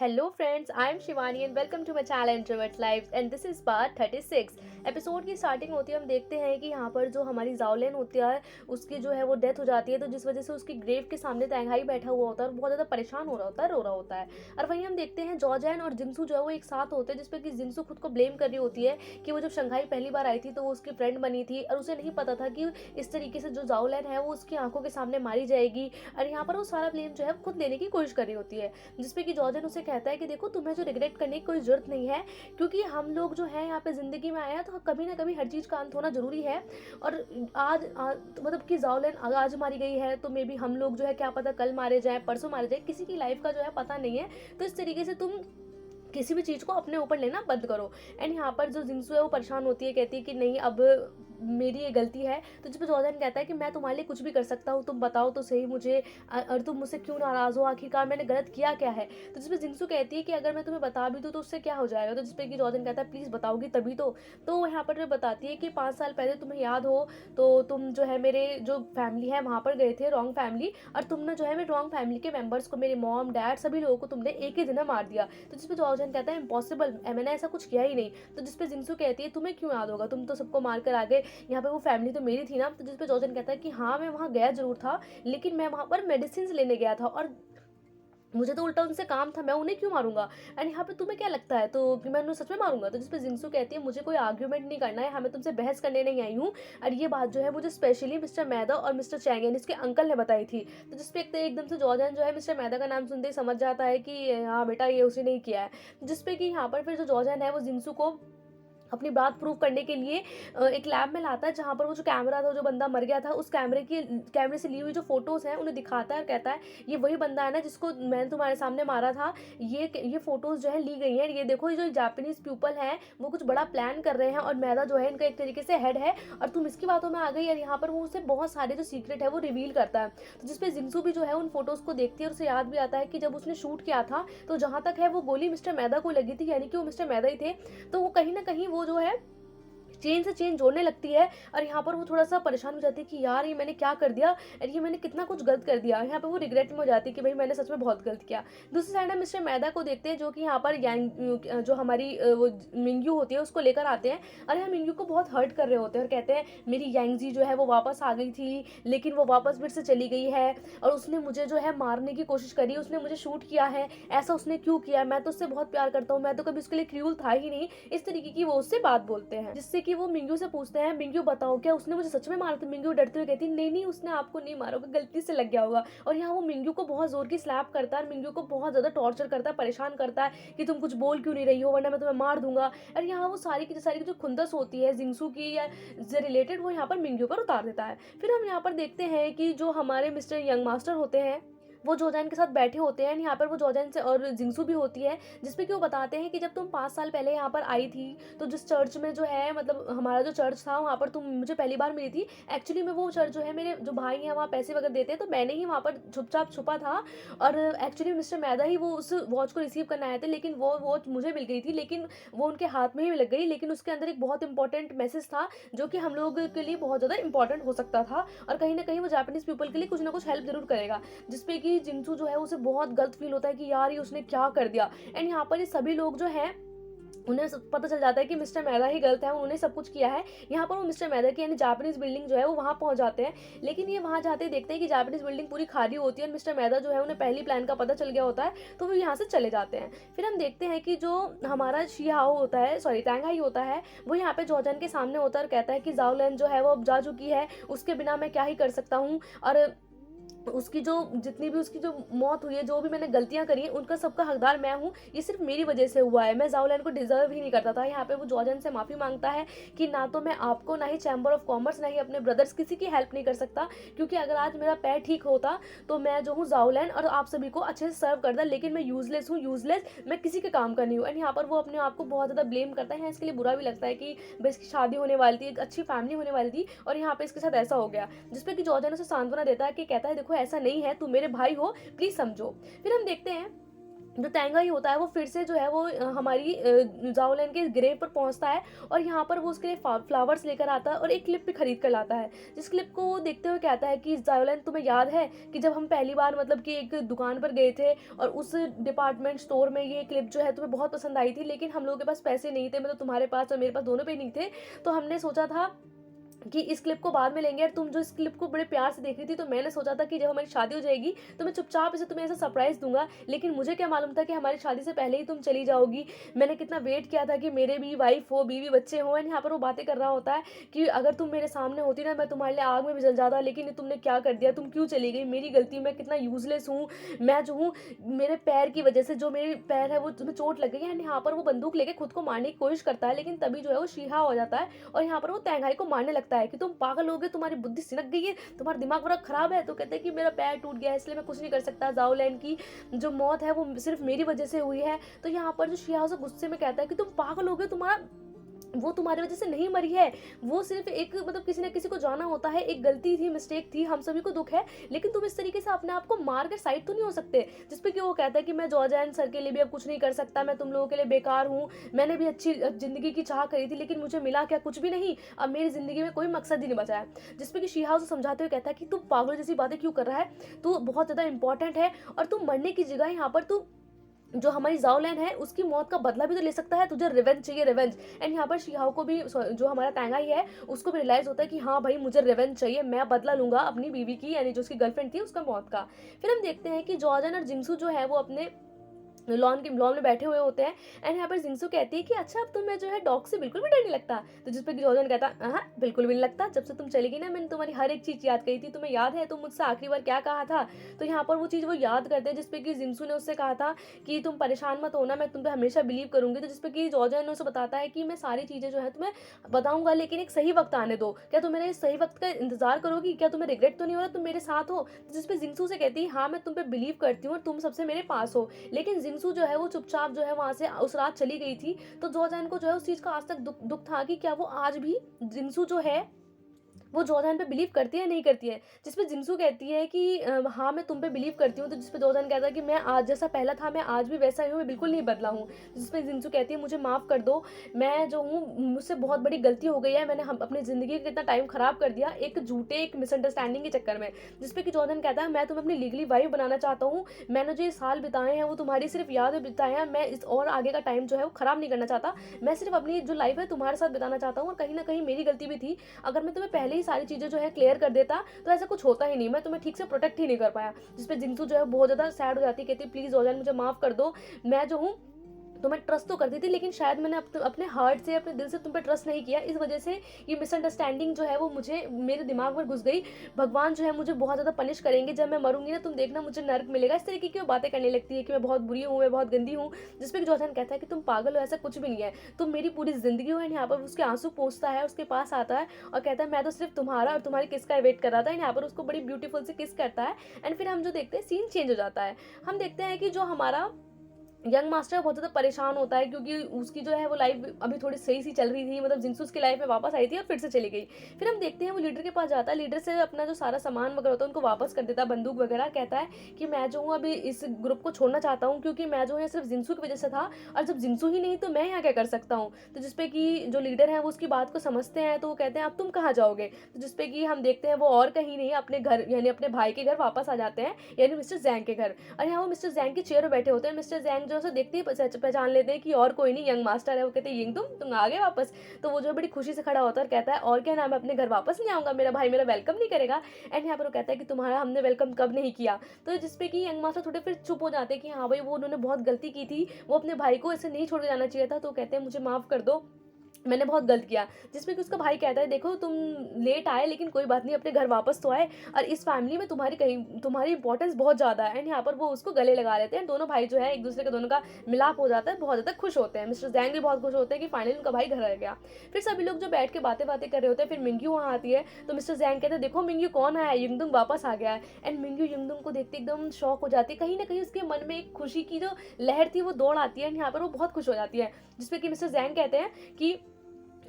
Hello friends, I am Shivani and welcome to my channel Introvert Lives and this is part 36। Episode की starting होती है, हम देखते हैं कि यहाँ पर जो हमारी जाओलिन होती है उसकी जो है वो डेथ हो जाती है, तो जिस वजह से उसकी ग्रेव के सामने तैंघाई बैठा हुआ होता है और बहुत ज़्यादा परेशान हो रहा होता है, रो रहा होता है। और वहीं हम देखते हैं जॉजैन और जिंसू जो है वो एक साथ होते हैं, जिसपे कि जिंसू खुद को ब्लेम कर रही होती है कि वो जब शंघाई पहली बार आई थी तो वो उसकी फ्रेंड बनी थी और उसे नहीं पता था कि इस तरीके से जो जाओलिन है वो उसकी आंखों के सामने मारी जाएगी। और यहाँ पर वो सारा ब्लेम जो है खुद लेने की कोशिश कर रही होती है, जिसपे कि जॉर्जन उसे कहता है कि देखो तुम्हें जो रिग्रेट करने की कोई ज़रूरत नहीं है, क्योंकि हम लोग जो है यहाँ पे ज़िंदगी में आए हैं तो कभी ना कभी हर चीज़ का अंत होना ज़रूरी है। और मतलब कि जाओलिन आज मारी गई है तो मे बी हम लोग जो है क्या पता कल मारे जाएं, परसों मारे जाए, किसी की लाइफ का जो है पता नहीं है। तो इस तरीके से तुम किसी भी चीज़ को अपने ऊपर लेना बंद करो। एंड यहाँ पर जो जिंसू है वो परेशान होती है, कहती है कि नहीं अब मेरी ये गलती है। तो जिस पर जॉर्डन कहता है कि मैं तुम्हारे लिए कुछ भी कर सकता हूँ, तुम बताओ तो सही मुझे, और तुम मुझसे क्यों नाराज़ हो, आखिरकार मैंने गलत किया क्या है। तो जिस पर जिंसू कहती है कि अगर मैं तुम्हें बता भी दूँ तो उससे क्या हो जाएगा। तो जिस पर कि जॉर्डन कहता है प्लीज़ बताओगी तभी तो वो यहाँ पर बताती है कि 5 साल पहले तुम्हें याद हो तो तुम जो है मेरे जो फैमिली है वहाँ पर गए थे, रॉन्ग फैमिली, और तुमने जो है मेरे रॉन्ग फैमिली के मेंबर्स को, मेरे मॉम डैड सभी लोगों को तुमने एक ही दिन में मार दिया। तो जिस पर जॉर्जन कहता है इम्पॉसिबल, मैंने ऐसा कुछ किया ही नहीं। तो जिस पे जिंसू कहती है तुम्हें क्यों याद होगा, तुम तो सबको मार कर आ गए, यहाँ पे वो फैमिली तो मेरी थी ना। तो जिस पे जॉर्जन कहता है कि हाँ मैं वहाँ गया जरूर था, लेकिन मैं वहाँ पर मेडिसिन लेने गया था और मुझे तो उल्टा उनसे काम था, मैं उन्हें क्यों मारूंगा। एंड यहाँ पे तुम्हें क्या लगता है तो कि मैं उन्हें सच में मारूंगा। तो जिसपे जिंसू कहती है मुझे कोई आर्ग्यूमेंट नहीं करना है, हमें तुमसे बहस करने नहीं आई हूँ। और ये बात जो है मुझे स्पेशली मिस्टर मैदा और मिस्टर चैंग यानी इसके अंकल ने बताई थी। तो जिसपे एकदम से जॉर्जन जो है मिस्टर मैदा का नाम सुनते ही समझ जाता है कि हाँ बेटा ये उसी ने ही किया है। जिसपे कि यहाँ पर फिर जो जॉर्जन है वो जिंसू को अपनी बात प्रूव करने के लिए एक लैब में लाता है, जहाँ पर वो जो कैमरा था, जो बंदा मर गया था, उस कैमरे से ली हुई जो फोटोज़ हैं उन्हें दिखाता है और कहता है ये वही बंदा है ना जिसको मैंने तुम्हारे सामने मारा था। ये फ़ोटोज़ जो है ली गई हैं, ये देखो ये जो जापानीज़ पीपल हैं वो कुछ बड़ा प्लान कर रहे हैं और मैदा जो है इनका एक तरीके से हेड है और तुम इसकी बातों में आ गई। और यहाँ पर वो उसे बहुत सारे जो सीक्रेट है वो रिवील करता है। तो जिसपे जिंसू भी जो है उन फोटोज़ को देखती है और उसे याद भी आता है कि जब उसने शूट किया था तो जहाँ तक है वो गोली मिस्टर मैदा को लगी थी, यानी कि वो मिस्टर मैदा ही थे। तो वो कहीं ना कहीं वो जो है चेन से चेन जोड़ने लगती है और यहाँ पर वो थोड़ा सा परेशान हो जाती है कि यार ये मैंने क्या कर दिया और ये मैंने कितना कुछ गलत कर दिया। यहाँ पर वो रिग्रेट में हो जाती है कि भाई मैंने सच में बहुत गलत किया। दूसरी साइड हम मिस्टर मैदा को देखते हैं जो कि यहाँ पर यांग जो हमारी वो मिंग्यू होती है उसको लेकर आते हैं और यहाँ मिंग्यू को बहुत हर्ट कर रहे होते हैं और कहते हैं मेरी यांगजी जो है वो वापस आ गई थी लेकिन वो वापस फिर से चली गई है और उसने मुझे जो है मारने की कोशिश करी, उसने मुझे शूट किया है, ऐसा उसने क्यों किया, मैं तो उससे बहुत प्यार करता हूँ, मैं तो कभी उसके लिए क्रूल था ही नहीं। इस तरीके की वो उससे बात बोलते हैं, जिससे कि वो मिंग्यू से पूछते हैं मिंग्यू बताओ क्या उसने मुझे सच में मारा था। मिंग्यू डरते हुए कहती नहीं नहीं उसने आपको नहीं मारा होगा, गलती से लग गया होगा। और यहाँ वो मिंग्यू को बहुत जोर की स्लैप करता है और मिंग्यू को बहुत ज्यादा टॉर्चर करता है, परेशान करता है कि तुम कुछ बोल क्यों नहीं रही हो वरना मैं तुम्हें मार दूंगा। और यहाँ वो सारी की सारी जो खुंदस होती है जिंसू की या से रिलेटेड वो यहाँ पर मिंग्यू पर उतार देता है। फिर हम यहाँ पर देखते हैं कि जो हमारे मिस्टर यंग मास्टर होते हैं वो जोजैन के साथ बैठे होते हैं। यहाँ पर वो जोजैन से और जिंसू भी होती है, जिसपे कि वो बताते हैं कि जब तुम 5 साल पहले यहाँ पर आई थी तो जिस चर्च में जो है मतलब हमारा जो चर्च था वहाँ पर तुम मुझे पहली बार मिली थी। एक्चुअली में वो चर्च जो है मेरे जो भाई हैं वहाँ पैसे वगैरह देते हैं तो मैंने ही वहाँ पर चुपचाप छुपा था और एक्चुअली मिस्टर मैदा ही वो उस वॉच को रिसीव करने आए थे, लेकिन वो वॉच मुझे मिल गई थी, लेकिन वो उनके हाथ में ही लग गई। लेकिन उसके अंदर एक बहुत इंपॉर्टेंट मैसेज था जो कि हम लोग के लिए बहुत ज़्यादा इंपॉर्टेंट हो सकता था और कहीं ना कहीं वो जापानीज पीपल के लिए कुछ ना कुछ हेल्प जरूर करेगा। जिसपे कि जिंसू जो है उसे बहुत गलत फील होता है कि यार ये उसने क्या कर दिया। एंड यहाँ पर ये सभी लोग जो हैं उन्हें पता चल जाता है कि मिस्टर मैदा ही गलत है, उन्होंने सब कुछ किया है। यहाँ पर वो मिस्टर मैदा की यानी जापानीज बिल्डिंग जो है वो वहाँ पहुँच जाते हैं, लेकिन ये वहाँ जाते ही देखते हैं कि जापानीज बिल्डिंग पूरी खाली होती है और मिस्टर मैदा जो है उन्हें पहली प्लान का पता चल गया होता है तो वो यहाँ से चले जाते हैं। फिर हम देखते हैं कि जो हमारा शिहाओ होता है, सॉरी तैंघाई होता है, वो यहाँ पे जॉर्जन के सामने होता है और कहता है कि जाओलिन जो है वो अब जा चुकी है, उसके बिना मैं क्या ही कर सकता हूँ और उसकी जो जितनी भी उसकी जो मौत हुई है, जो भी मैंने गलतियां करी हैं उनका सबका हकदार मैं हूँ, ये सिर्फ मेरी वजह से हुआ है, मैं जाओलिन को डिजर्व ही नहीं करता था। यहाँ पे वो जॉर्जन से माफ़ी मांगता है कि ना तो मैं आपको, ना ही चैम्बर ऑफ कॉमर्स, ना ही अपने ब्रदर्स, किसी की हेल्प नहीं कर सकता, क्योंकि अगर आज मेरा पैर ठीक होता तो मैं जो हूँ जाओलिन और आप सभी को अच्छे से सर्व करता, लेकिन मैं यूजलेस हूँ, यूजलेस, मैं किसी के काम का नहीं हूँ। एंड यहाँ पर वो अपने आप को बहुत ज़्यादा ब्लेम करता है, इसके लिए बुरा भी लगता है कि भाई इसकी शादी होने वाली थी, एक अच्छी फैमिली होने वाली थी और यहाँ पे इसके साथ ऐसा हो गया। जिसपे कि जॉर्जन उसे सांत्वना देता है कि कहता है देखो ऐसा नहीं है, तुम मेरे भाई हो, प्लीज समझो। फिर हम देखते हैं जो तेंगाई होता है वो फिर से जो है वो हमारी जाओलिन के ग्रेव पर पहुंचता है और यहाँ पर वो उसके लिए फ्लावर्स लेकर आता है और एक क्लिप भी खरीद कर लाता है, जिस क्लिप को वो देखते हुए कहता है कि जाओलिन तुम्हें याद है कि जब हम पहली बार मतलब कि एक दुकान पर गए थे और उस डिपार्टमेंट स्टोर में ये क्लिप जो है तुम्हें बहुत पसंद आई थी, लेकिन हम लोगों के पास पैसे नहीं थे, मतलब तुम्हारे पास और मेरे पास दोनों पे नहीं थे, तो हमने सोचा था कि इस क्लिप को बाद में लेंगे, और तुम जो इस क्लिप को बड़े प्यार से देख रही थी तो मैंने सोचा था कि जब हमारी शादी हो जाएगी तो मैं चुपचाप इसे तुम्हें ऐसा सरप्राइज दूंगा, लेकिन मुझे क्या मालूम था कि हमारी शादी से पहले ही तुम चली जाओगी। मैंने कितना वेट किया था कि मेरे भी वाइफ हो, बीवी बच्चे हो। एंड यहाँ पर वो बातें कर रहा होता है कि अगर तुम मेरे सामने होती ना मैं तुम्हारे लिए आग में भी जल जाता, लेकिन तुमने क्या कर दिया, तुम क्यों चली गई, मेरी गलती, मैं कितना यूजलेस हूँ, मैं जो हूँ मेरे पैर की वजह से, जो मेरे पैर है वो तुम्हें चोट लग गई है। एंड यहाँ पर वो बंदूक लेके खुद को मारने की कोशिश करता है, लेकिन तभी जो है वो शीहा हो जाता है और यहाँ पर वो तेंगाई को मारने लगता है कि तुम पागल हो गए, तुम्हारी बुद्धि सिनक गई है, तुम्हारा दिमाग बड़ा खराब है। तो कहते हैं कि मेरा पैर टूट गया है इसलिए मैं कुछ नहीं कर सकता, जाओलैन की जो मौत है वो सिर्फ मेरी वजह से हुई है। तो यहाँ पर जो शिया उसे गुस्से में कहता है कि तुम पागल हो गए, तुम्हारा वो तुम्हारी वजह से नहीं मरी है, वो सिर्फ एक मतलब किसी ना किसी को जाना होता है, एक गलती थी, मिस्टेक थी, हम सभी को दुख है, लेकिन तुम इस तरीके से अपने आप को मार कर साइड तो नहीं हो सकते। जिसपे कि वो कहता है कि मैं जॉर्जैन सर के लिए भी अब कुछ नहीं कर सकता, मैं तुम लोगों के लिए बेकार हूँ, मैंने भी अच्छी जिंदगी की चाह करी थी लेकिन मुझे मिला क्या, कुछ भी नहीं, अब मेरी जिंदगी में कोई मकसद ही नहीं बचा है। जिसपे कि शीहा उसे समझाते हुए कहता है कि तू पागल जैसी बातें क्यों कर रहा है, तू बहुत ज्यादा इंपॉर्टेंट है और तू मरने की जगह यहाँ पर तू जो हमारी जाओलैन है उसकी मौत का बदला भी तो ले सकता है, तुझे रिवेंज चाहिए, रिवेंज। एंड यहाँ पर शिहाओ को भी, जो हमारा तेंगाई है उसको भी रियलाइज होता है कि हाँ भाई मुझे रिवेंज चाहिए, मैं बदला लूंगा अपनी बीवी की, यानी जो उसकी गर्लफ्रेंड थी उसका मौत का। फिर हम देखते हैं कि जॉर्जन और जिंगसू जो है वो अपने लॉन में बैठे हुए होते हैं। एंड यहाँ पर जिंगसू कहती है कि अच्छा अब तुम्हें जो है डॉग से बिल्कुल भी डर नहीं लगता। तो जिस पर जॉर्जन कहता हाँ बिल्कुल भी नहीं लगता, जब से तुम चली गई ना मैंने तुम्हारी हर एक चीज़ याद करी थी, तुम्हें याद है तुम मुझसे आखिरी बार क्या कहा था। तो यहाँ पर वो चीज़ वो याद करते हैं जिसपे कि जिंगसू ने उससे कहा था कि तुम परेशान मत होना, मैं तुम पे हमेशा बिलीव करूंगी। तो जिसपे कि जॉर्जन ने उसे बताता है कि मैं सारी चीज़ें जो है तुम्हें बताऊंगा, लेकिन एक सही वक्त आने दो, क्या तुम मेरे सही वक्त का इंतजार करोगी, क्या तुम्हें रिग्रेट तो नहीं हो रहा तुम मेरे साथ हो। जिसपे जिंगसू से कहती है हाँ मैं तुम पे बिलीव करती हूँ और तुम सबसे मेरे पास हो। लेकिन जिंगसू जो है वो चुपचाप जो है वहां से उस रात चली गई थी। तो जॉर्जन को जो है उस चीज का आज तक दुख था कि क्या वो आज भी जिंगसू जो है वो जॉर्डन पे बिलीव करती है नहीं करती है। जिसपे जिंसू कहती है कि हाँ मैं तुम पे बिलीव करती हूँ। तो जिसपे जॉर्डन कहता है कि मैं आज जैसा पहला था मैं आज भी वैसा ही हूँ, मैं बिल्कुल नहीं बदला हूँ। जिसपे जिंसू कहती है मुझे माफ़ कर दो, मैं जो हूँ मुझसे बहुत बड़ी गलती हो गई है, मैंने हम अपनी ज़िंदगी का कितना टाइम ख़राब कर दिया एक झूठे एक मिसअंडरस्टैंडिंग के चक्कर में। जिसपे कि जॉर्डन कहता है मैं तुम्हें अपनी लीगली वाइफ बनाना चाहता हूँ, मैंने जो ये साल बिताए हैं वो तुम्हारी सिर्फ याद में बिताए हैं, मैं इस और आगे का टाइम जो है वो ख़राब नहीं करना चाहता, मैं सिर्फ अपनी जो लाइफ है तुम्हारे साथ बिताना चाहता हूँ। और कहीं ना कहीं मेरी गलती भी थी, अगर मैं तुम्हें पहले ही सारी चीज़ें जो है क्लियर कर देता तो ऐसा कुछ होता ही नहीं, मैं तुम्हें ठीक से प्रोटेक्ट ही नहीं कर पाया। जिसपे जिंसू जो है बहुत ज़्यादा सैड हो जाती है, कहती प्लीज़ जॉर्डन मुझे माफ़ कर दो, मैं जो हूँ तो मैं ट्रस्ट तो करती थी लेकिन शायद मैंने अपने हार्ट से अपने दिल से तुम पे ट्रस्ट नहीं किया, इस वजह से ये मिसअंडरस्टैंडिंग जो है वो मुझे मेरे दिमाग में घुस गई। भगवान जो है मुझे बहुत ज़्यादा पनिश करेंगे, जब मैं मरूंगी ना तुम देखना मुझे नर्क मिलेगा। इस तरीके की वो बातें करने लगती है कि मैं बहुत बुरी हूँ, मैं बहुत गंदी हूँ। जिसपे जॉर्डन कहता है कि तुम पागल हो, ऐसा कुछ भी नहीं है, तुम मेरी पूरी जिंदगी हो। एंड यहाँ पर उसके आंसू पोंछता है, उसके पास आता है और कहता है मैं तो सिर्फ तुम्हारा और तुम्हारी किस का वेट कर रहा था। एंड यहाँ पर उसको बड़ी ब्यूटीफुल से किस करता है। एंड फिर हम जो देखते हैं सीन चेंज हो जाता है, हम देखते हैं कि जो हमारा यंग मास्टर बहुत ज़्यादा परेशान होता है क्योंकि उसकी जो है वो लाइफ अभी थोड़ी सही सी चल रही थी, मतलब जिंसू उसकी लाइफ में वापस आई थी और फिर से चली गई। फिर हम देखते हैं वो लीडर के पास जाता है, लीडर से अपना जो सारा सामान वगैरह होता है उनको वापस कर देता है, बंदूक वगैरह, कहता है कि मैं जो हूँ अभी इस ग्रुप को छोड़ना चाहता हूँ क्योंकि मैं जो है सिर्फ जिंसू की वजह से था, और जब जिंसू ही नहीं तो मैं यहाँ क्या कर सकता हूँ। तो जिसपे कि जो लीडर है वो उसकी बात को समझते हैं, तो वो कहते हैं अब तुम कहाँ जाओगे। तो जिसपे कि हम देखते हैं वो और कहीं नहीं अपने घर यानी अपने भाई के घर वापस आ जाते हैं, यानी मिस्टर जैंग के घर। और यहाँ वो मिस्टर जैंग की चेयर पर बैठे होते हैं। मिस्टर जैंग जो है देखते ही पहचान लेते हैं कि और कोई नहीं यंग मास्टर है। वो कहते हैं यंग तुम आ गए वापस। तो वो जो बड़ी खुशी से खड़ा होता है और कहता है और क्या नाम है, अपने घर वापस नहीं आऊंगा, मेरा भाई मेरा वेलकम नहीं करेगा। एंड यहाँ पर वो कहता है कि तुम्हारा हमने वेलकम कब नहीं किया। तो जिसपे कि यंग मास्टर थोड़े फिर चुप हो जाते हैं कि हाँ भाई वो उन्होंने बहुत गलती की थी, वो अपने भाई को ऐसे नहीं छोड़ के जाना चाहिए था। तो कहते हैं मुझे माफ़ कर दो, मैंने बहुत गलत किया। जिसमें कि उसका भाई कहता है देखो तुम लेट आए लेकिन कोई बात नहीं, अपने घर वापस तो आए, और इस फैमिली में तुम्हारी इंपॉर्टेंस बहुत ज़्यादा है। एंड यहाँ पर वो उसको गले लगा लेते हैं, दोनों भाई जो है एक दूसरे का दोनों का मिलाप हो जाता है, बहुत ज़्यादा खुश होते हैं। मिस्टर जैंग भी बहुत खुश होते हैं कि फाइनली उनका भाई घर आ गया। फिर सभी लोग जो बैठ के बातें कर रहे होते हैं, फिर मिंग्यू वहाँ आती है। तो मिस्टर जैंग कहते हैं देखो मिंग्यू कौन आया, युंगदुंग वापस आ गया है। एंड मिंग्यू युंगदुंग को देखते एकदम शॉक हो जाती है, कहीं ना कहीं उसके मन में एक खुशी की जो लहर थी वो दौड़ आती है। एंड यहाँ पर वो बहुत खुश हो जाती है। जिसपे कि मिस्टर जैंग कहते हैं कि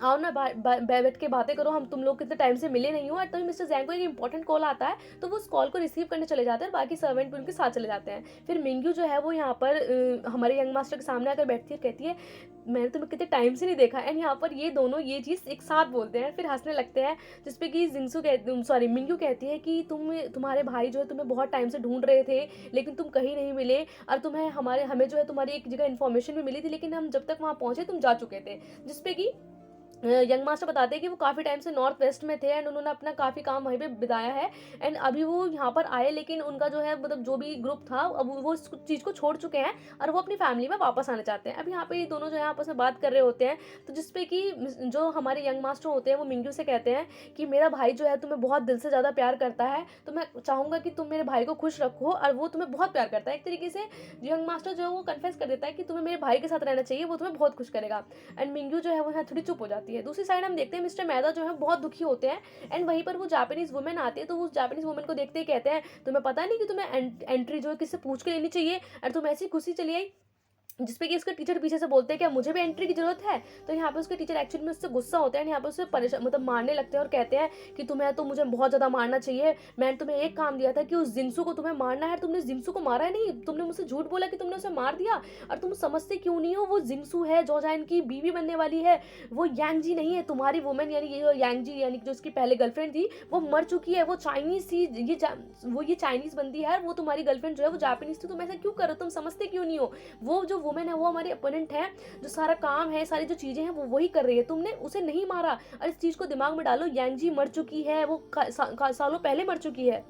आओ ना बैठ के बातें करो, हम तुम लोग कितने टाइम से मिले नहीं हो। और तभी मिस्टर जैंग को एक इंपॉर्टेंट कॉल आता है, तो वो उस कॉल को रिसीव करने चले जाते हैं और बाकी सर्वेंट भी उनके साथ चले जाते हैं। फिर मिंग्यू जो है वो यहाँ पर हमारे यंग मास्टर के सामने आकर बैठती है, कहती है मैंने तुम्हें कितने टाइम से नहीं देखा। एंड यहाँ पर ये दोनों ये चीज़ एक साथ बोलते हैं, फिर हंसने लगते हैं, जिसपे कि मिंग्यू कहती है कि तुम्हारे भाई जो है तुम्हें बहुत टाइम से ढूंढ रहे थे, लेकिन तुम कहीं नहीं मिले, और हमें जो है तुम्हारी एक जगह इन्फॉर्मेशन भी मिली थी, लेकिन हम जब तक वहाँ पहुंचे तुम जा चुके थे। जिसपे कि यंग मास्टर बताते हैं कि वो काफ़ी टाइम से नॉर्थ वेस्ट में थे एंड उन्होंने अपना काफ़ी काम वहीं पे बिताया है, एंड अभी वो यहाँ पर आए, लेकिन उनका जो है मतलब जो भी ग्रुप था अब वो इस चीज़ को छोड़ चुके हैं और वो अपनी फैमिली में वापस आना चाहते हैं। अब यहाँ पे ये दोनों जो है आपस में बात कर रहे होते हैं, तो जिसपे कि जो हमारे यंग मास्टर होते हैं वो मिंग्यू से कहते हैं कि मेरा भाई जो है तुम्हें बहुत दिल से ज़्यादा प्यार करता है, तो मैं चाहूँगा कि तुम मेरे भाई को खुश रखो, और वो तुम्हें बहुत प्यार करता है। एक तरीके से यंग मास्टर जो है वो कन्फेस कर देता है कि तुम्हें मेरे भाई के साथ रहना चाहिए, वो तुम्हें बहुत खुश करेगा। एंड मिंग्यू जो है वो यहाँ थोड़ी चुप हो जाती है। दूसरी साइड हम देखते हैं मिस्टर मैदा जो है बहुत दुखी होते हैं, एंड वहीं पर वो जापानीज वुमेन आती है, तो उस जापानीज वुमेन को देखते ही कहते हैं तुम्हें पता नहीं कि तुम्हें एंट्री जो है किससे पूछ के लेनी चाहिए, और तुम ऐसी खुशी चली आई। जिसपे कि उसके टीचर पीछे से बोलते हैं क्या मुझे भी एंट्री की जरूरत है। तो यहाँ पे उसके टीचर एक्चुअली में उससे गुस्सा होते हैं, यहाँ पे उसे परेशान मतलब मारने लगते हैं और कहते हैं कि तुम्हें तो मुझे बहुत ज़्यादा मारना चाहिए, मैंने तुम्हें एक काम दिया था कि उस जिंसू को तुम्हें मारना है, तुमने जिंसू को मारा है नहीं, तुमने मुझसे झूठ बोला कि तुमने उसे मार दिया, और तुम समझते क्यों नहीं हो, वो जिंसू है जोजान की बीवी बनने वाली है, वो यांगजी नहीं है, तुम्हारी वुमेन यानी ये यांगजी यानी जो उसकी पहले गर्लफ्रेंड थी वो मर चुकी है, वो चाइनीज थी, ये चाइनीज बंदी है, वो तुम्हारी गर्लफ्रेंड जो है वो जापानीज थी, तुम ऐसा क्यों करो, तुम समझते क्यों नहीं हो, वो जो वुमेन है वो हमारी अपोनेंट है, जो सारा काम है सारी जो चीजें हैं वो वही कर रही है, तुमने उसे नहीं मारा। और इस चीज को दिमाग में डालो, यांगजी मर चुकी है, वो सालों पहले मर चुकी है।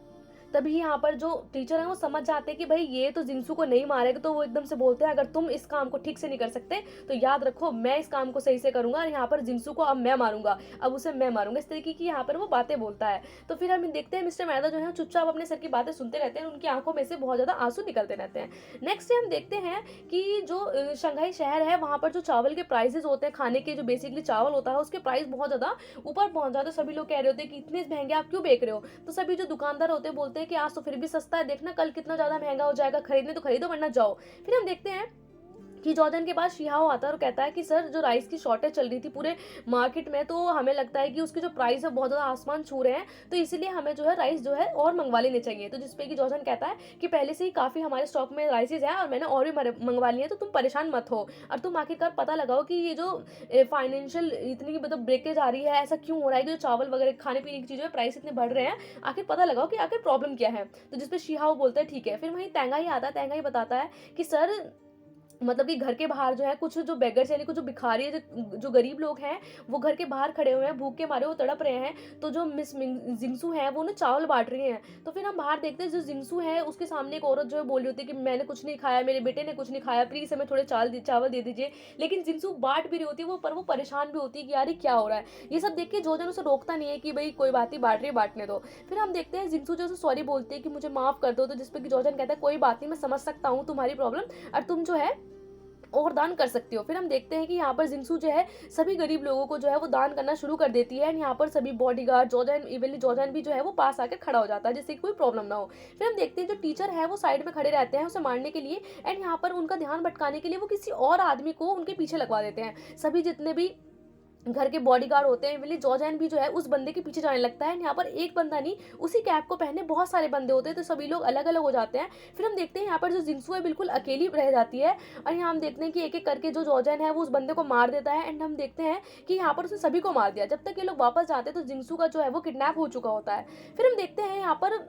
तभी यहाँ पर जो टीचर है वो समझ जाते हैं कि भाई ये तो जिंसू को नहीं मारेगा, तो वो एकदम से बोलते हैं अगर तुम इस काम को ठीक से नहीं कर सकते तो याद रखो मैं इस काम को सही से करूंगा, और यहाँ पर जिंसू को अब मैं मारूंगा, अब उसे मैं मारूंगा, इस तरीके की यहाँ पर वो बातें बोलता है। तो फिर हम देखते हैं मिस्टर मैदा जो है चुपचाप अपने सर की बातें सुनते रहते हैं, उनकी आंखों में से बहुत ज्यादा आंसू निकलते रहते हैं। नेक्स्ट डे हम देखते हैं कि जो शंघाई शहर है वहाँ पर जो चावल के प्राइसेस होते हैं, खाने के जो बेसिकली चावल होता है उसके प्राइस बहुत ज्यादा ऊपर पहुंच जाते हैं। सभी लोग कह रहे होते हैं कि इतने महंगे आप क्यों बेच रहे हो, तो सभी जो दुकानदार होते हैं बोलते हैं कि आज तो फिर भी सस्ता है, देखना कल कितना ज्यादा महंगा हो जाएगा, खरीदने तो खरीदो वरना जाओ। फिर हम देखते हैं कि जॉर्डन के पास शिहाओ आता है और कहता है कि सर जो राइस की शॉर्टेज चल रही थी पूरे मार्केट में, तो हमें लगता है कि उसके जो प्राइस है बहुत ज़्यादा आसमान छू रहे हैं, तो इसीलिए हमें जो है राइस जो है और मंगवा लेने चाहिए। तो जिसपे कि जॉर्डन कहता है कि पहले से ही काफ़ी हमारे स्टॉक में राइसेज है और मैंने और भी मंगवा लिए हैं, तो तुम परेशान मत हो, और तुम आखिरकार पता लगाओ कि ये जो फाइनेंशियल इतनी मतलब ब्रेकेज आ रही है, ऐसा क्यों हो रहा है कि जो चावल वगैरह खाने पीने की चीज़ों में प्राइस इतने बढ़ रहे हैं, आखिर पता लगाओ कि आखिर प्रॉब्लम क्या है। तो जिसपे शिहाओ बोलता है ठीक है। फिर वहीं तेंगाई आता है, तेंगाई बताता है कि सर मतलब कि घर के बाहर जो है कुछ जो बेगर्स यानी कुछ जो भिखारी है, जो गरीब लोग हैं वो घर के बाहर खड़े हुए हैं, भूख के मारे वो तड़प रहे हैं, तो जो मिस जिंगसू है वो ना चावल बांट रही हैं। तो फिर हम बाहर देखते हैं जो जिंगसू है उसके सामने एक औरत जो है बोल रही होती है कि मैंने कुछ नहीं खाया, मेरे बेटे ने कुछ नहीं खाया, प्लीज हमें थोड़े चावल दे दीजिए। लेकिन जिंगसू बांट भी रही होती है वो परेशान भी होती है कि यार क्या हो रहा है। ये सब देख के जोजन उसे रोकता नहीं है कि भाई कोई बात नहीं, बांट रही है बांटने दो। फिर हम देखते हैं जिंगसू जो सॉरी बोलती है कि मुझे माफ कर दो, तो जिसपे कि जोजन कहता है कोई बात नहीं, मैं समझ सकता हूँ तुम्हारी प्रॉब्लम और तुम जो है और दान कर सकती हो। फिर हम देखते हैं कि यहाँ पर जिंसू जो है सभी गरीब लोगों को जो है वो दान करना शुरू कर देती है, एंड यहाँ पर सभी बॉडीगार्ड जोजन इवनली जोजन भी जो है वो पास आकर खड़ा हो जाता है जिससे कोई प्रॉब्लम ना हो। फिर हम देखते हैं जो टीचर है वो साइड में खड़े रहते हैं उसे मारने के लिए, एंड यहाँ पर उनका ध्यान भटकाने के लिए वो किसी और आदमी को उनके पीछे लगवा देते हैं। सभी जितने भी घर के बॉडीगार्ड होते हैं विली जॉर्जन भी जो है उस बंदे के पीछे जाने लगता है। यहाँ पर एक बंदा नहीं, उसी कैप को पहने बहुत सारे बंदे होते हैं, तो सभी लोग अलग अलग हो जाते हैं। फिर हम देखते हैं यहाँ पर जो जिंसू है बिल्कुल अकेली रह जाती है, और यहाँ हम देखते हैं कि एक एक करके जो जॉर्जन है वो उस बंदे को मार देता है, एंड हम देखते हैं कि यहाँ पर उसने सभी को मार दिया। जब तक ये लोग वापस जाते हैं तो जिंसू का जो है वो किडनैप हो चुका होता है। फिर हम देखते हैं यहाँ पर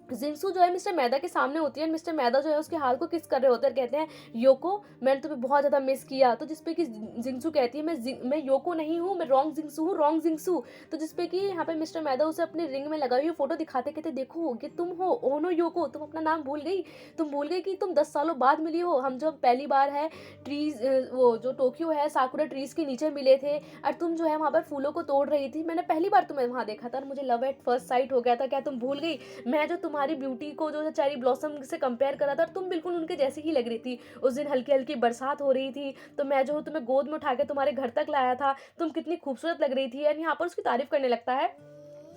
जिंसू जो है मिस्टर मैदा के सामने होती है, मिस्टर मैदा जो है उसके हाथ को किस कर रहे होते हैं, कहते हैं योको मैंने तुम्हें बहुत ज़्यादा मिस किया। तो जिसपे कि जिंसू कहती है मैं योको नहीं हूँ, मैं रॉन्ग जिंसू हूँ, रॉन्ग जिंसू। तो जिसपे कि यहाँ पे मिस्टर मैदा उसे अपने रिंग में लगाई हुई फोटो दिखाते कहते देखो ये तुम हो, ओनो योको, तुम अपना नाम भूल गई, तुम भूल गई कि तुम 10 सालों बाद मिली हो। हम जब पहली बार है ट्रीज वो जो टोक्यो है साकुरा ट्रीज के नीचे मिले थे, और तुम जो है वहाँ पर फूलों को तोड़ रही थी, मैंने पहली बार तुम्हें वहाँ देखा था और मुझे लव एट फर्स्ट साइट हो गया था। क्या तुम भूल गई? मैं जो तुम्हारी ब्यूटी को जो चेरी ब्लॉसम से कंपेयर करा था और तुम बिल्कुल उनके जैसी ही लग रही थी। उस दिन हल्की हल्की बरसात हो रही थी, तो मैं जो तुम्हें गोद में उठा के तुम्हारे घर तक लाया था, तुम कितनी खूबसूरत लग रही थी। एंड यहाँ पर उसकी तारीफ करने लगता है,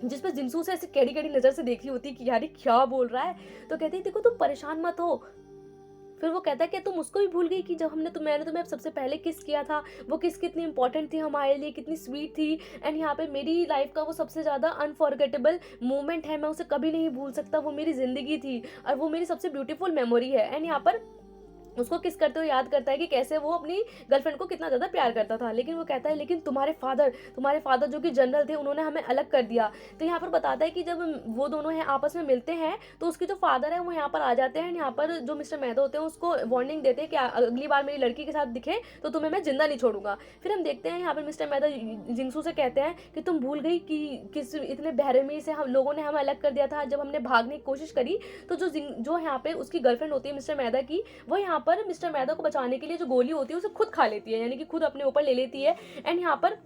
जिस पर जिंसू से ऐसे टेढ़ी टेढ़ी नजर से देख रही होती कि यार क्या बोल रहा है। तो कहती है देखो तुम परेशान मत हो, फिर वो कहता है कि तुम उसको भी भूल गई कि जब मैंने तुम्हें सबसे पहले किस किया था, वो किस कितनी इंपॉर्टेंट थी हमारे लिए, कितनी स्वीट थी। एंड यहाँ पे मेरी लाइफ का वो सबसे ज़्यादा अनफॉरगेटेबल मोमेंट है, मैं उसे कभी नहीं भूल सकता, वो मेरी ज़िंदगी थी और वो मेरी सबसे ब्यूटीफुल मेमोरी है। एंड यहाँ पर उसको किस करते हुए याद करता है कि कैसे वो अपनी गर्लफ्रेंड को कितना ज़्यादा प्यार करता था। लेकिन वो कहता है लेकिन तुम्हारे फादर जो कि जनरल थे, उन्होंने हमें अलग कर दिया। तो यहाँ पर बताता है कि जब वो दोनों हैं आपस में मिलते हैं तो उसके जो फादर है वो यहाँ पर आ जाते हैं। यहाँ पर जो मिस्टर मेहता होते हैं उसको वार्निंग देते हैं कि अगली बार मेरी लड़की के साथ दिखे तो तुम्हें मैं जिंदा नहीं छोड़ूंगा। फिर हम देखते हैं यहाँ पर मिस्टर मेहता जिंगसू से कहते हैं कि तुम भूल गई कि किस इतने बेरहमी से हम लोगों ने हमें अलग कर दिया था। जब हमने भागने की कोशिश करी तो जो यहाँ पे उसकी गर्लफ्रेंड होती है मिस्टर मेहता की, वो यहाँ पर मिस्टर मैदा को बचाने के लिए जो गोली होती है उसे खुद खा लेती है, यानी कि खुद अपने ऊपर ले लेती है। एंड यहाँ पर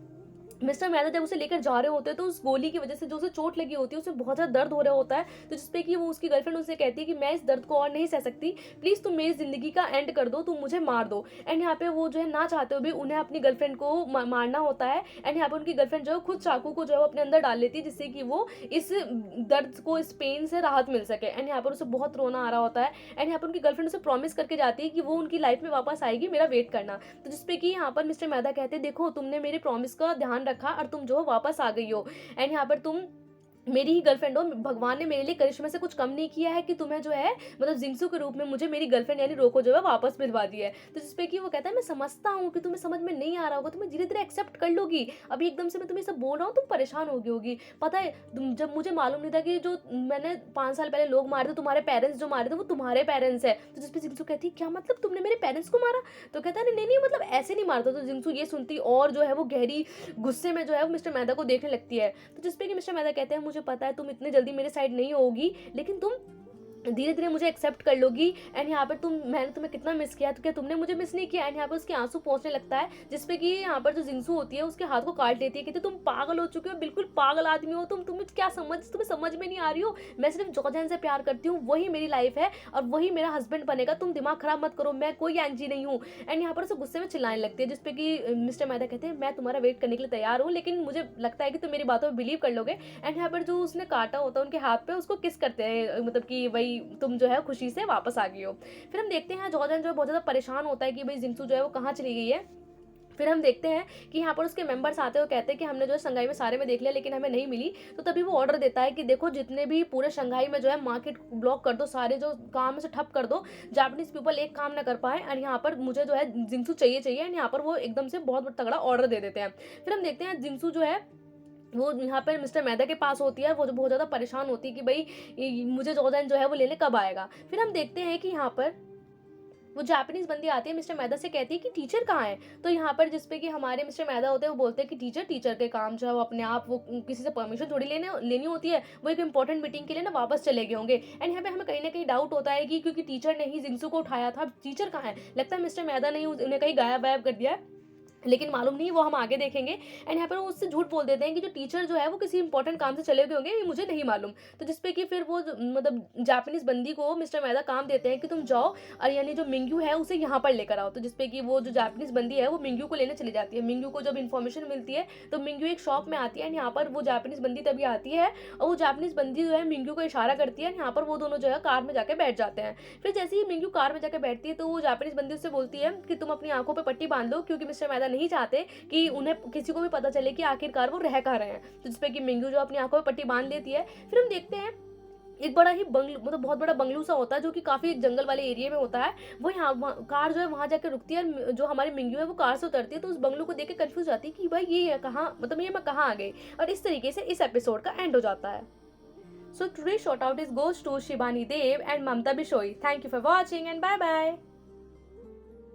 मिस्टर मैदा जब उसे लेकर जा रहे होते हैं तो उस गोली की वजह से जो उसे चोट लगी होती है उसे बहुत ज़्यादा दर्द हो रहा होता है। तो जिसपे कि वो उसकी गर्लफ्रेंड उसे कहती है कि मैं इस दर्द को और नहीं सह सकती, प्लीज़ तुम मेरी ज़िंदगी का एंड कर दो, तुम मुझे मार दो। एंड यहाँ पे वो जो है ना चाहते हुए भी उन्हें अपनी गर्लफ्रेंड को मारना होता है। एंड यहाँ पे उनकी गर्लफ्रेंड जो है खुद चाकू को जो है अपने अंदर डाल लेती है जिससे कि वो इस दर्द को, इस पेन से राहत मिल सके। एंड यहाँ पर उसे बहुत रोना आ रहा होता है। एंड यहाँ पर उनकी गर्लफ्रेंड उसे प्रॉमिस करके जाती है कि वो उनकी लाइफ में वापस आएगी, मेरा वेट करना। तो जिसपे कि यहाँ पर मिस्टर मैदा कहते हैं देखो तुमने मेरे प्रॉमिस का ध्यान रखा और तुम जो वापस आ गई हो। एंड यहाँ पर तुम मेरी ही गर्लफ्रेंड हो, भगवान ने मेरे लिए करिश्मा से कुछ कम नहीं किया है कि तुम्हें जो है मतलब जिंगसू के रूप में मुझे मेरी गर्लफ्रेंड यानी रोको जो है वापस मिलवा दी है। तो जिसपे कि वो कहता है मैं समझता हूँ कि तुम्हें समझ में नहीं आ रहा होगा, तुम्हें धीरे धीरे एक्सेप्ट कर लोगी, अभी एकदम से मैं तुम्हें सब बोल रहा हूँ तुम परेशान होगी। पता है जब मुझे मालूम नहीं था कि जो मैंने 5 साल पहले लोग मारे थे, तुम्हारे पेरेंट्स जो मारे थे वो तुम्हारे पेरेंट्स है। तो जिसपे जिंगसू कहती क्या मतलब तुमने मेरे पेरेंट्स को मारा? तो कहता है नहीं मतलब ऐसे नहीं मारता। तो जिंगसू ये सुनती और जो है वो गहरी गुस्से में जो है वो मिस्टर मैदा को देखने लगती है। तो जिसपे कि मिस्टर मैदा कहते हैं मुझे पता है तुम इतने जल्दी मेरे साइड नहीं होगी, लेकिन तुम धीरे धीरे मुझे एक्सेप्ट कर लोगी। एंड यहाँ पर मैंने तुम्हें कितना मिस किया, तो क्या तुमने मुझे मिस नहीं किया? एंड यहाँ पर उसके आंसू पहुंचने लगता है जिसपे कि यहाँ पर जो जिंगसू होती है उसके हाथ को काट लेती है। कहती तुम पागल हो चुके हो, बिल्कुल पागल आदमी हो तुम्हें क्या तुम्हें समझ में नहीं आ रही हो, मैं सिर्फ जॉर्जन से प्यार करती हूँ, वही मेरी लाइफ है और वही मेरा हस्बैंड बनेगा, तुम दिमाग खराब मत करो, मैं कोई एंजी नहीं हूँ। एंड यहाँ पर उसे गुस्से में चिल्लाने लगती है जिसपे कि मिस्टर मैदा कहते हैं मैं तुम्हारा वेट करने के लिए तैयार हूँ, लेकिन मुझे लगता है कि तुम मेरी बातों पर बिलीव कर लोगे। एंड यहाँ पर जो उसने काटा होता है उनके हाथ पे उसको किस करते हैं, मतलब कि वही तुम जो है खुशी से वापस आ गई हो। फिर हम देखते हैं जॉर्जन जो है बहुत ज़्यादा परेशान होता है कि भाई जिंगसू जो है वो कहाँ चली गई है। फिर हम देखते हैं कि यहाँ पर उसके मेंबर्स आते हैं, कहते हैं कि हमने जो है शंघाई में सारे में देख लिया लेकिन हमें नहीं मिली। तो तभी वो ऑर्डर देता है कि देखो जितने भी पूरे शंघाई में जो है मार्केट ब्लॉक कर दो, सारे जो काम से ठप कर दो, जापानीज पीपल एक काम ना कर पाए। और यहाँ पर मुझे जो है जिंगसू चाहिए। एंड यहाँ पर वो एकदम से बहुत तगड़ा ऑर्डर दे देते हैं। फिर हम देखते हैं जिंगसू जो है वो यहाँ पर मिस्टर मैदा के पास होती है, वो जो बहुत ज़्यादा परेशान होती है कि भाई मुझे जॉर्जन जो है वो लेने कब आएगा। फिर हम देखते हैं कि यहाँ पर वो जापानीज बंदी आती है, मिस्टर मैदा से कहती है कि टीचर कहाँ है। तो यहाँ पर जिसपे कि हमारे मिस्टर मैदा होते हैं वो बोलते हैं कि टीचर के काम जो है वो अपने आप, वो किसी से परमिशन थोड़ी लेनी होती है, वो एक इंपॉर्टेंट मीटिंग के लिए ना वापस चले गए होंगे। एंड यहाँ पे हमें कहीं ना कहीं डाउट होता है कि क्योंकि टीचर ने ही जिंगसू को उठाया था, टीचर कहाँ है, लगता है मिस्टर मैदा ने उन्हें कहीं गायब वायब कर दिया है, लेकिन मालूम नहीं, वो हम आगे देखेंगे। एंड यहाँ पर वो उससे झूठ बोल देते हैं कि जो टीचर जो है वो किसी इंपॉर्टेंट काम से चले गए होंगे, ये मुझे नहीं मालूम। तो जिसपे कि फिर वो मतलब जापानीज बंदी को मिस्टर मैदा काम देते हैं कि तुम जाओ और यानी जो मिंग्यू है उसे यहाँ पर लेकर आओ। तो जिसपे कि वो जो जापानीज बंदी है वो मिंग्यू को लेने चली जाती है। मिंग्यू को जब इन्फॉर्मेशन मिलती है तो मिंग्यू एक शॉप में आती है। एंड यहाँ पर वो जापानीज बंदी तभी आती है और वो जापानीज बंदी जो है मिंग्यू को इशारा करती है। यहाँ पर वो दोनों जो है कार में जाकर बैठ जाते हैं। फिर जैसे ही मिंग्यू कार में जाकर बैठती है तो वो जापानीज बंदी उससे बोलती है कि तुम अपनी आंखों पर पट्टी बांध लो, क्योंकि मिस्टर मैदा नहीं चाहते कि उन्हें किसी को भी पता चले कि आखिरकार वो रह कहाँ रहे हैं। तो जिसपे कि मिंग्यू जो अपनी आंखों में पट्टी बांध लेती है। फिर हम देखते हैं एक बड़ा ही बंगलू, मतलब बहुत बड़ा बंगलू सा होता है जो कि काफी जंगल वाले एरिया में होता है। वो यहाँ कार जो है वहां जाकर रुकती है। जो हमारी मिंग्यू है वो कार से उतरती है तो उस बंगलू को देख के कंफ्यूज जाती है कि भाई ये कहाँ, मतलब ये मैं कहाँ आ गई। और इस तरीके से इस एपिसोड का एंड हो जाता है। So today's shout out is goes to Shibani Dev and Mamta Bishoy. Thank you for watching and bye bye.